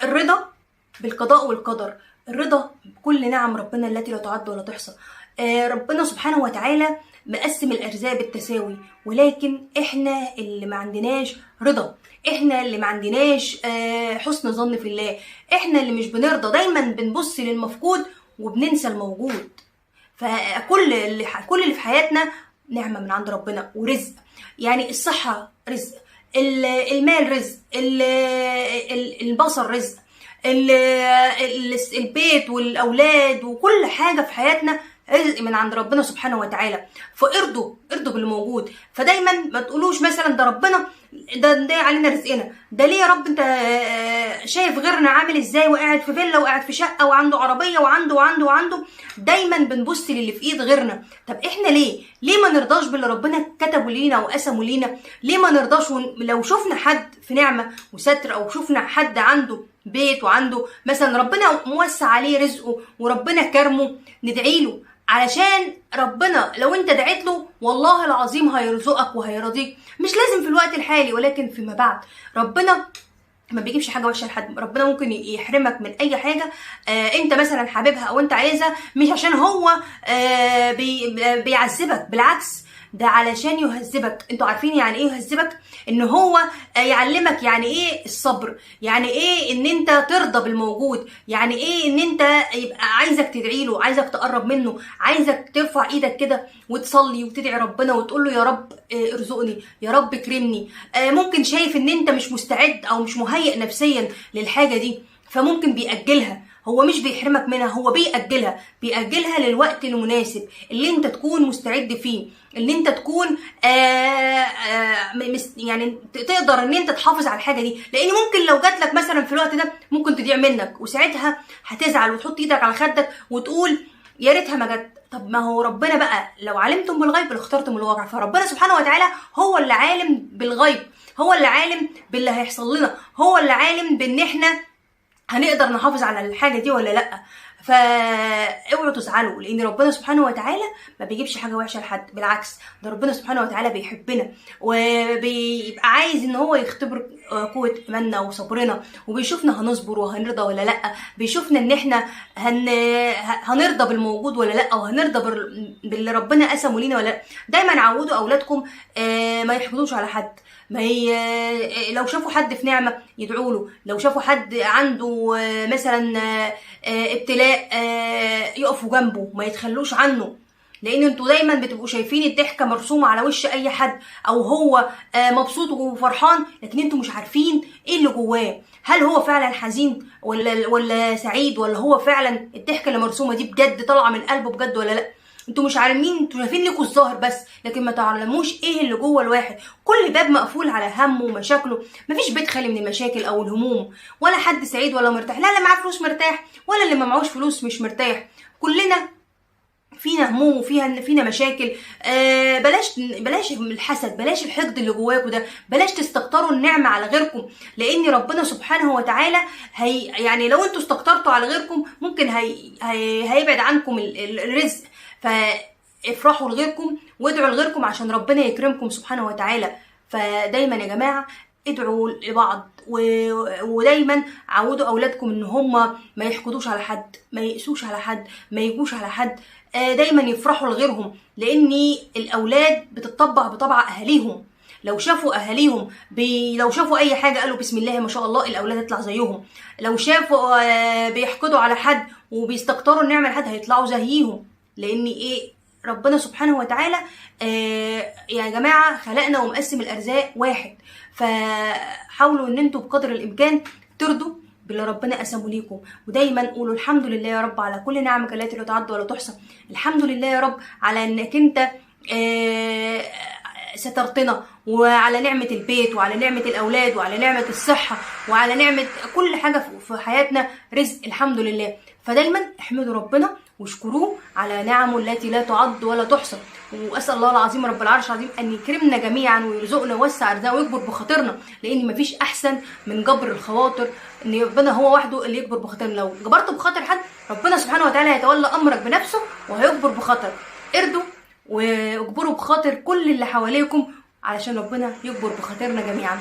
الرضا بالقضاء والقدر، الرضا بكل نعم ربنا التي لا تعد ولا تحصى. ربنا سبحانه وتعالى مقسم الارزاق بالتساوي، ولكن احنا اللي ما عندناش رضا، احنا اللي ما عندناش حسن ظن في الله، احنا اللي مش بنرضى، دايما بنبص للمفقود وبننسى الموجود. فكل اللي في حياتنا نعمة من عند ربنا ورزق. يعني الصحة رزق، المال رزق، البصر رزق، البيت والاولاد وكل حاجه في حياتنا رزق من عند ربنا سبحانه وتعالى. فارضوا باللي موجود. فدايما ما تقولوش مثلا ده ربنا ده علينا رزقنا، ده ليه يا رب انت شايف غيرنا عامل ازاي وقاعد في فيلا وقاعد في شقه وعنده عربيه وعنده. دايما بنبص للي في ايد غيرنا. طب احنا ليه ما نرضاش باللي ربنا كتبه لينا وقسمه لينا؟ ليه ما نرضاش لو شفنا حد في نعمه وستر، او شفنا حد عنده بيت وعنده مثلا ربنا موسع عليه رزقه وربنا كرمه، ندعي له، علشان ربنا لو انت دعيت له والله العظيم هيرزقك وهيرضيك. مش لازم في الوقت الحالي، ولكن فيما بعد. ربنا ما بيجيبش حاجه وحشه لحد، ربنا ممكن يحرمك من اي حاجه انت مثلا حاببها او انت عايزها، مش عشان هو بيعذبك، بالعكس ده علشان يهذبك. انتوا عارفين يعني ايه يهذبك؟ ان هو يعلمك يعني ايه الصبر، يعني ايه ان انت ترضى بالموجود، يعني ايه ان انت يبقى عايزك تدعي له، عايزك تقرب منه، عايزك ترفع ايدك كده وتصلي وتدعي ربنا وتقول له يا رب ارزقني، يا رب اكرمني. ممكن شايف ان انت مش مستعد او مش مهيئ نفسيا للحاجه دي، فممكن بيأجلها. هو مش بيحرمك منها، هو بيأجلها للوقت المناسب اللي انت تكون مستعد فيه، اللي انت تكون يعني تقدر ان انت تحافظ على الحاجه دي. لان ممكن لو جات لك مثلا في الوقت ده ممكن تضيع منك، وساعتها هتزعل وتحط ايدك على خدك وتقول يا ريتها ما جت. طب ما هو ربنا بقى لو علمتم بالغيب لاخترتم الواقع. فربنا سبحانه وتعالى هو اللي عالم بالغيب، هو اللي عالم باللي هيحصل لنا، هو اللي عالم بان احنا هنقدر نحافظ على الحاجه دي ولا لا. فاوعوا تزعلوا، لان ربنا سبحانه وتعالى ما بيجيبش حاجه وحشه لحد، بالعكس ده ربنا سبحانه وتعالى بيحبنا وبيبقى عايز ان هو يختبر قوه ايماننا وصبرنا، وبيشوفنا هنصبر وهنرضى ولا لا، بيشوفنا ان احنا هنرضى بالموجود ولا لا، وهنرضى باللي ربنا قسمه لينا ولا لا. دايما عودوا اولادكم ما يحقدوش على حد، لو شافوا حد في نعمه يدعوا له، لو شافوا حد عنده مثلا ابتلاء يقفوا جنبه، ما يتخلوش عنه. لان انتوا دايما بتبقوا شايفين الضحكه مرسومه على وش اي حد، او هو مبسوط وفرحان، لكن انتوا مش عارفين ايه اللي جواه. هل هو فعلا حزين ولا سعيد، ولا هو فعلا الضحكه اللي مرسومه دي بجد طالعه من قلبه بجد ولا لا؟ انتوا مش عارفين، انتوا شايفين لكم الظاهر بس، لكن ما تعلموش ايه اللي جوه الواحد. كل باب مقفول على همه ومشاكله، مفيش بيت خالي من المشاكل او الهموم، ولا حد سعيد ولا مرتاح. لا اللي معاه فلوس مرتاح، ولا اللي ما معهوش فلوس مش مرتاح. كلنا فينا هموم وفينا مشاكل. بلاش الحسد، بلاش الحقد اللي جواكوا ده، بلاش تستكتروا النعمه على غيركم. لان ربنا سبحانه وتعالى يعني لو انتوا استكترتوا على غيركم ممكن هيبعد عنكم الرزق. فافرحوا لغيركم وادعوا لغيركم عشان ربنا يكرمكم سبحانه وتعالى. فدايما يا جماعه ادعوا لبعض، ودايما عودوا اولادكم ان هم ما يحقدوش على حد، ما يقسوش على حد، ما يجوش على حد، دايما يفرحوا لغيرهم. لان الاولاد بتطبع بطبع اهاليهم. لو شافوا اهاليهم لو شافوا اي حاجه قالوا بسم الله ما شاء الله، الاولاد يطلع زيهم. لو شافوا بيحقدوا على حد وبيستكتروا النعمه لحد هيطلعوا زيهم. لان ربنا سبحانه وتعالى يا جماعه خلقنا ومقسم الارزاق واحد. فحاولوا ان انتوا بقدر الامكان ترضوا باللي ربنا قسمه ليكم، ودايما قولوا الحمد لله يا رب على كل نعمك التي لا تعد ولا تحصى. الحمد لله يا رب على انك انت سترتنا، وعلى نعمة البيت، وعلى نعمة الأولاد، وعلى نعمة الصحة، وعلى نعمة كل حاجة في حياتنا رزق. الحمد لله. فدايما احمدوا ربنا واشكروه على نعمه التي لا تعد ولا تحصى. واسال الله العظيم رب العرش العظيم ان يكرمنا جميعا ويرزقنا ويوسع ارزاقنا ويكبر بخاطرنا، لان مفيش احسن من جبر الخواطر، ان ربنا هو وحده اللي يكبر بخاطرنا. لو جبرت بخاطر حد ربنا سبحانه وتعالى هيتولى امرك بنفسه وهيكبر بخاطرك. اردوا واجبروا بخاطر كل اللي حواليكم علشان ربنا يكبر بخاطرنا جميعا.